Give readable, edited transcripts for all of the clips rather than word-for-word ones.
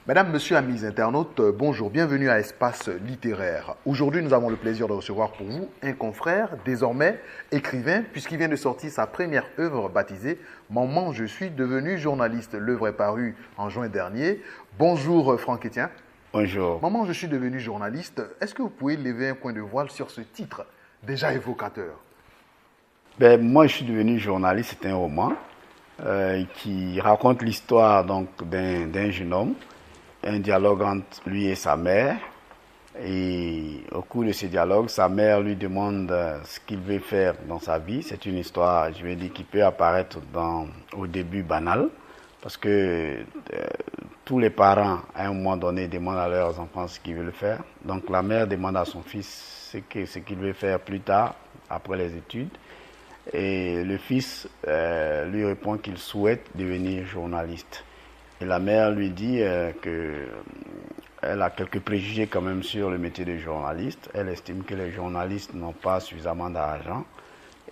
Mesdames, Messieurs, amis internautes, bonjour, bienvenue à Espace littéraire. Aujourd'hui, nous avons le plaisir de recevoir pour vous un confrère, désormais écrivain, puisqu'il vient de sortir sa première œuvre baptisée « Maman, je suis devenu journaliste ». L'œuvre est parue en juin dernier. Bonjour Franck Etienne. Bonjour. Maman, je suis devenu journaliste. Est-ce que vous pouvez lever un coin de voile sur ce titre déjà évocateur? Moi, je suis devenu journaliste. C'est un roman qui raconte l'histoire d'un jeune homme, un dialogue entre lui et sa mère. Et au cours de ce dialogue, sa mère lui demande ce qu'il veut faire dans sa vie. C'est une histoire, je vais dire, qui peut apparaître au début banale, parce que tous les parents, à un moment donné, demandent à leurs enfants ce qu'ils veulent faire. Donc la mère demande à son fils ce qu'il veut faire plus tard, après les études. Et le fils lui répond qu'il souhaite devenir journaliste. Et la mère lui dit qu'elle a quelques préjugés quand même sur le métier de journaliste. Elle estime que les journalistes n'ont pas suffisamment d'argent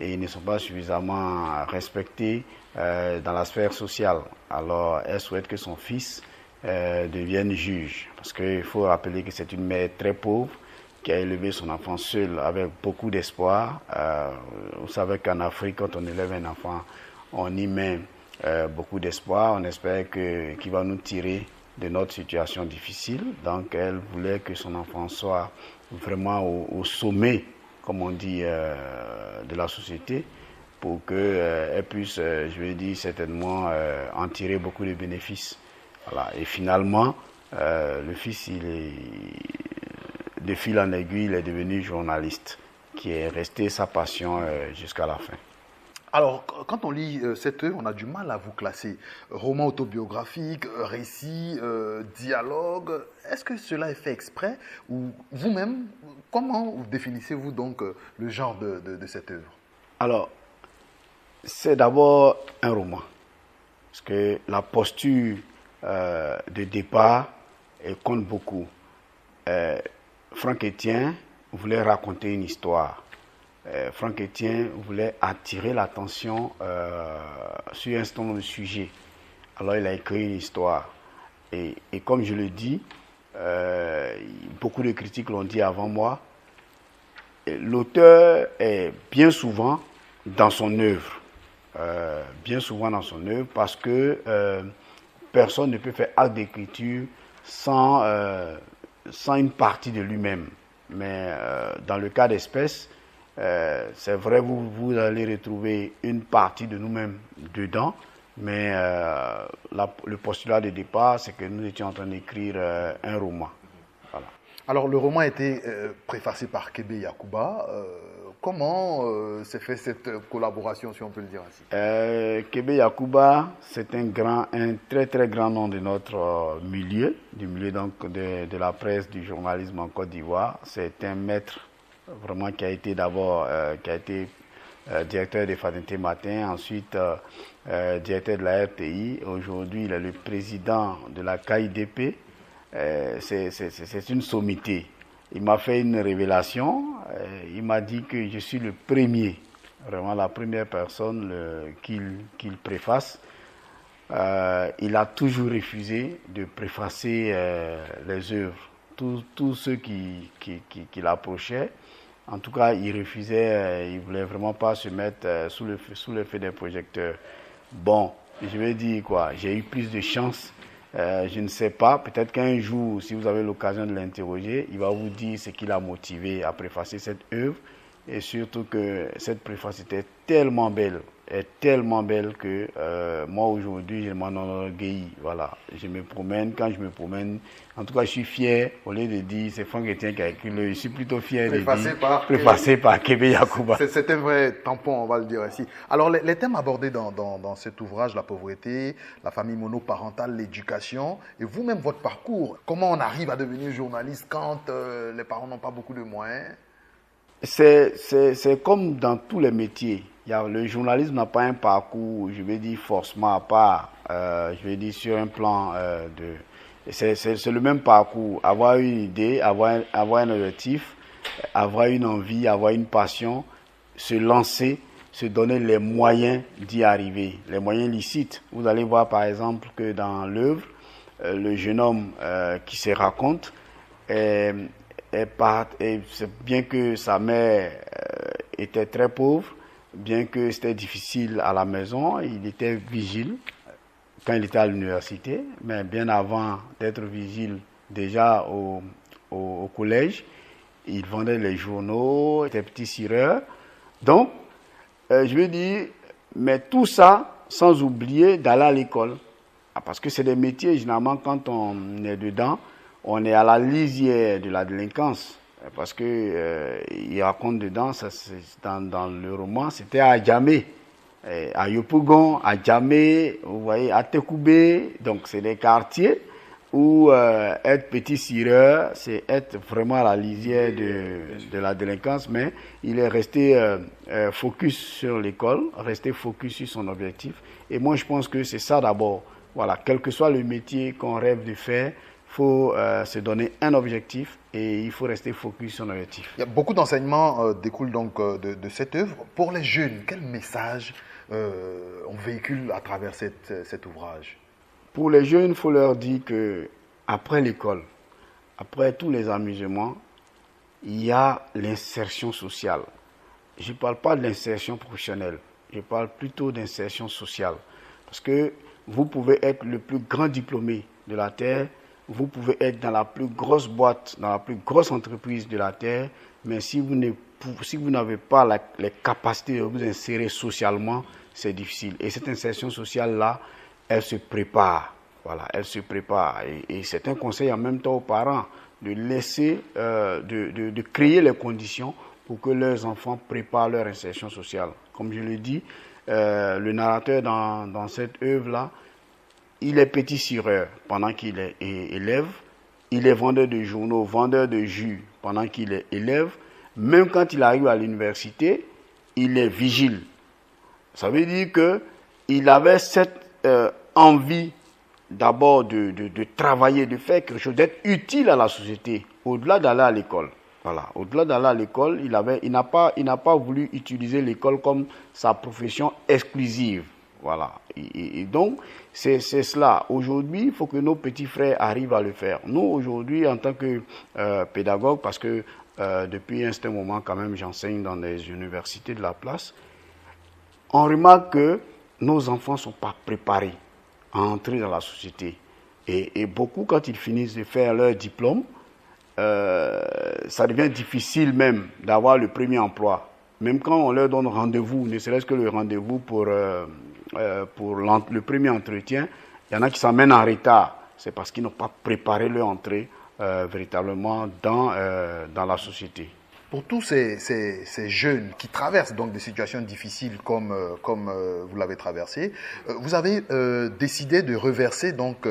et ne sont pas suffisamment respectés dans la sphère sociale. Alors elle souhaite que son fils devienne juge. Parce qu'il faut rappeler que c'est une mère très pauvre qui a élevé son enfant seul avec beaucoup d'espoir. Vous savez qu'en Afrique, quand on élève un enfant, on y met beaucoup d'espoir. On espère qu'il va nous tirer de notre situation difficile. Donc, elle voulait que son enfant soit vraiment au sommet, comme on dit, de la société, pour qu'elle puisse, je vais dire, certainement en tirer beaucoup de bénéfices. Voilà. Et finalement, le fils, de fil en aiguille, il est devenu journaliste, qui est resté sa passion jusqu'à la fin. Alors, quand on lit cette œuvre, on a du mal à vous classer. Roman autobiographique, récit, dialogue. Est-ce que cela est fait exprès? Ou vous-même, comment vous définissez-vous donc le genre de cette œuvre? Alors, c'est d'abord un roman. Parce que la posture de départ compte beaucoup. Franck Etienne voulait raconter une histoire. Franck Etienne voulait attirer l'attention sur un certain nombre de sujets. Alors il a écrit une histoire. Et comme je le dis, beaucoup de critiques l'ont dit avant moi, l'auteur est bien souvent dans son œuvre. Parce que personne ne peut faire acte d'écriture sans une partie de lui-même. Mais dans le cas d'espèce, c'est vrai, vous allez retrouver une partie de nous-mêmes dedans, mais le postulat de départ, c'est que nous étions en train d'écrire un roman. Voilà. Alors, le roman a été préfacé par Kébé Yacouba. Comment s'est fait cette collaboration, si on peut le dire ainsi? Kébé Yacouba, c'est un très très grand nom de notre milieu, du milieu donc de la presse, du journalisme en Côte d'Ivoire. C'est un maître vraiment qui a été d'abord directeur de Fraternité Matin, ensuite directeur de la RTI. Aujourd'hui, il est le président de la KIDP. C'est une sommité. Il m'a fait une révélation. Il m'a dit que je suis le premier, vraiment la première personne qu'il préface. Il a toujours refusé de préfacer les œuvres. Tous ceux qui l'approchaient, en tout cas, il refusait, il ne voulait vraiment pas se mettre sous le feu des projecteurs. Bon, je vais dire quoi, j'ai eu plus de chance. Je ne sais pas, peut-être qu'un jour, si vous avez l'occasion de l'interroger, il va vous dire ce qui l'a motivé à préfacer cette œuvre. Et surtout que cette préface était tellement belle que moi aujourd'hui je m'en enorgueillis. Voilà, quand je me promène, en tout cas je suis fier, au lieu de dire c'est Franck Etienne qui a écrit je suis plutôt fier de dire préfacé par Kébé Yacouba. C'est un vrai tampon, on va le dire ainsi. Alors les thèmes abordés dans cet ouvrage, la pauvreté, la famille monoparentale, l'éducation, et vous-même votre parcours, comment on arrive à devenir journaliste quand les parents n'ont pas beaucoup de moyens? C'est comme dans tous les métiers. Le journalisme n'a pas un parcours, je vais dire, forcément à part, je vais dire, sur un plan c'est le même parcours. Avoir une idée, avoir un objectif, avoir une envie, avoir une passion, se lancer, se donner les moyens d'y arriver, les moyens licites. Vous allez voir par exemple que dans l'œuvre, le jeune homme qui se raconte, et bien que sa mère était très pauvre, bien que c'était difficile à la maison, il était vigile quand il était à l'université, mais bien avant d'être vigile déjà au collège, il vendait les journaux, il était petit cireur. Donc, je veux dire, mais tout ça sans oublier d'aller à l'école. Parce que c'est des métiers, généralement, quand on est dedans, on est à la lisière de la délinquance. Parce que il raconte dedans, dans le roman, c'était à Djamé, à Yopougon, à Djamé, vous voyez, à Tekoubé. Donc, c'est des quartiers où être petit cireur, c'est être vraiment à la lisière de la délinquance, mais il est resté focus sur l'école, resté focus sur son objectif. Et moi, je pense que c'est ça d'abord. Voilà, quel que soit le métier qu'on rêve de faire, il faut se donner un objectif et il faut rester focus sur son objectif. Il y a beaucoup d'enseignements découlent donc de cette œuvre. Pour les jeunes, quel message on véhicule à travers cet ouvrage? Pour les jeunes, il faut leur dire que après l'école, après tous les amusements, il y a l'insertion sociale. Je ne parle pas de l'insertion professionnelle, je parle plutôt d'insertion sociale. Parce que vous pouvez être le plus grand diplômé de la Terre, vous pouvez être dans la plus grosse boîte, dans la plus grosse entreprise de la Terre, mais si vous n'avez pas les capacités de vous insérer socialement, c'est difficile. Et cette insertion sociale-là, elle se prépare. Voilà, elle se prépare. Et c'est un conseil en même temps aux parents de laisser, de créer les conditions pour que leurs enfants préparent leur insertion sociale. Comme je l'ai dit, le narrateur dans cette œuvre-là, il est petit cireur pendant qu'il est élève, il est vendeur de journaux, vendeur de jus pendant qu'il est élève. Même quand il arrive à l'université, il est vigile. Ça veut dire qu'il avait cette envie d'abord de travailler, de faire quelque chose, d'être utile à la société, au-delà d'aller à l'école. Voilà. Au-delà d'aller à l'école, il n'a pas voulu utiliser l'école comme sa profession exclusive. Voilà. Et donc, c'est cela. Aujourd'hui, il faut que nos petits frères arrivent à le faire. Nous, aujourd'hui, en tant que pédagogue, parce que depuis un certain moment, quand même, j'enseigne dans les universités de la place, on remarque que nos enfants ne sont pas préparés à entrer dans la société. Et beaucoup, quand ils finissent de faire leur diplôme, ça devient difficile même d'avoir le premier emploi. Même quand on leur donne rendez-vous, ne serait-ce que le rendez-vous pour le premier entretien, il y en a qui s'emmènent en retard. C'est parce qu'ils n'ont pas préparé leur entrée véritablement dans la société. Pour tous ces jeunes qui traversent donc des situations difficiles comme vous l'avez traversé, vous avez décidé de reverser donc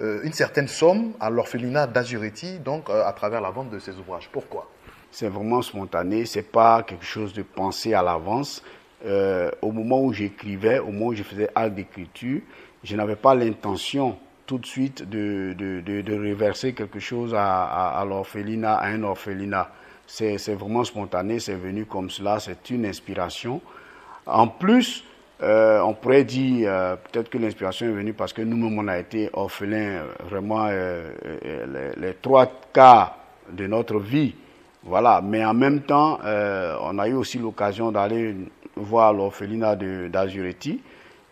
une certaine somme à l'orphelinat d'Azuréty donc à travers la vente de ces ouvrages. Pourquoi? C'est vraiment spontané, c'est pas quelque chose de pensé à l'avance. Au moment où j'écrivais, au moment où je faisais acte d'écriture, je n'avais pas l'intention tout de suite de reverser quelque chose à l'orphelinat, à un orphelinat. C'est vraiment spontané, c'est venu comme cela, c'est une inspiration. En plus, on pourrait dire peut-être que l'inspiration est venue parce que nous-mêmes, on a été orphelins vraiment les 3/4 de notre vie. Voilà, mais en même temps, on a eu aussi l'occasion d'aller voir l'orphelinat d'Azuréty.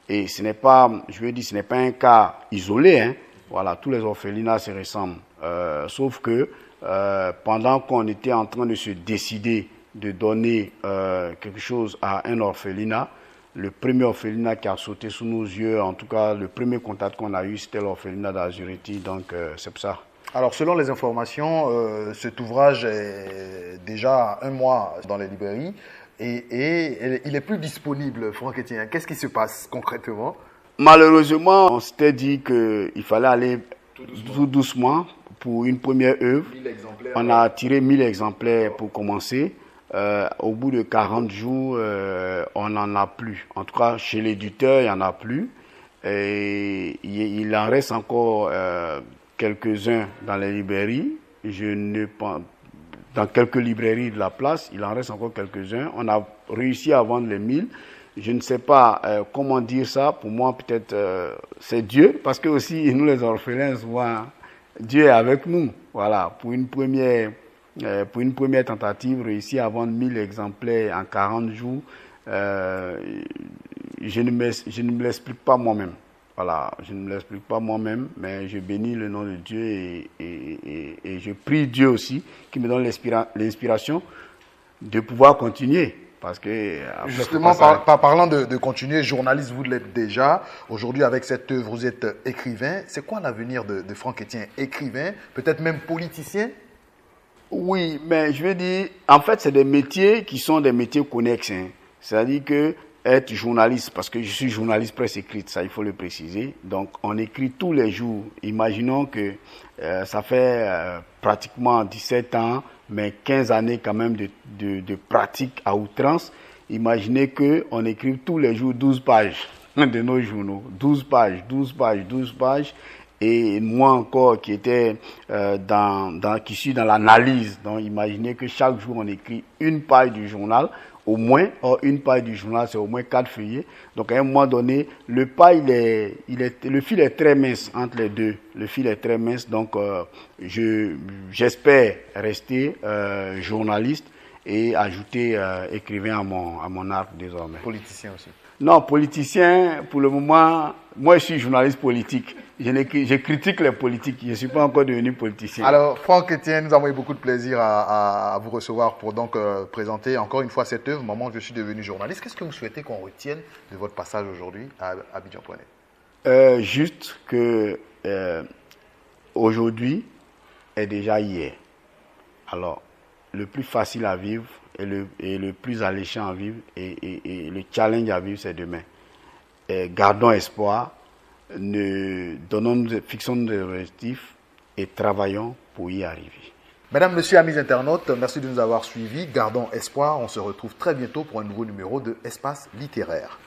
Et ce n'est pas, je veux dire, ce n'est pas un cas isolé. Hein. Voilà, tous les orphelinats se ressemblent. Sauf que pendant qu'on était en train de se décider de donner quelque chose à un orphelinat, le premier orphelinat qui a sauté sous nos yeux, en tout cas le premier contact qu'on a eu, c'était l'orphelinat d'Azuréty. Donc c'est pour ça. Alors, selon les informations, cet ouvrage est déjà 1 mois dans les librairies et il est plus disponible, Franck Etienne. Qu'est-ce qui se passe concrètement? Malheureusement, on s'était dit qu'il fallait aller tout doucement pour une première œuvre. On a tiré 1000 exemplaires pour commencer. Au bout de 40 jours, on n'en a plus. En tout cas, chez l'éditeur, il n'y en a plus. Et il en reste encore quelques-uns dans les librairies. Dans quelques librairies de la place, il en reste encore quelques-uns. On a réussi à vendre les 1000, je ne sais pas comment dire ça. Pour moi, peut-être c'est Dieu, parce que aussi nous les orphelins, souvent, Dieu est avec nous. Voilà, pour une première tentative réussie à vendre 1000 exemplaires en 40 jours, je ne me l'explique pas moi-même. Voilà, je ne me l'explique pas moi-même, mais je bénis le nom de Dieu et je prie Dieu aussi qui me donne l'inspiration de pouvoir continuer. Parce que justement, parlant de continuer, journaliste, vous l'êtes déjà. Aujourd'hui, avec cette œuvre, vous êtes écrivain. C'est quoi l'avenir de Franck Etienne? Écrivain, peut-être même politicien? Oui, mais je veux dire, en fait, c'est des métiers qui sont des métiers connexes. Hein. C'est-à-dire que être journaliste, parce que je suis journaliste presse écrite, ça il faut le préciser. Donc on écrit tous les jours. Imaginons que ça fait pratiquement 17 ans, mais 15 années quand même de pratique à outrance. Imaginez qu'on écrit tous les jours 12 pages de nos journaux. 12 pages, 12 pages, 12 pages. Et moi encore qui était qui suis dans l'analyse. Donc imaginez que chaque jour on écrit une page du journal. Au moins, une page du journal, c'est au moins 4 feuillets. Donc, à un moment donné, le fil est très mince entre les deux. Le fil est très mince. Donc, j'espère rester journaliste et ajouter écrivain à mon arc désormais. Politicien aussi? Non, politicien, pour le moment, moi je suis journaliste politique. Je critique les politiques, je ne suis pas encore devenu politicien. Alors, Franck Etienne, nous avons eu beaucoup de plaisir à vous recevoir pour donc présenter encore une fois cette œuvre, Maman, je suis devenu journaliste. Qu'est-ce que vous souhaitez qu'on retienne de votre passage aujourd'hui à Abidjan.net? Juste que aujourd'hui est déjà hier. Alors, le plus facile à vivre et le plus alléchant à vivre et le challenge à vivre, c'est demain. Gardons espoir, fixons nos objectifs et travaillons pour y arriver. Mesdames, Messieurs, amis internautes, merci de nous avoir suivis. Gardons espoir. On se retrouve très bientôt pour un nouveau numéro de Espace littéraire.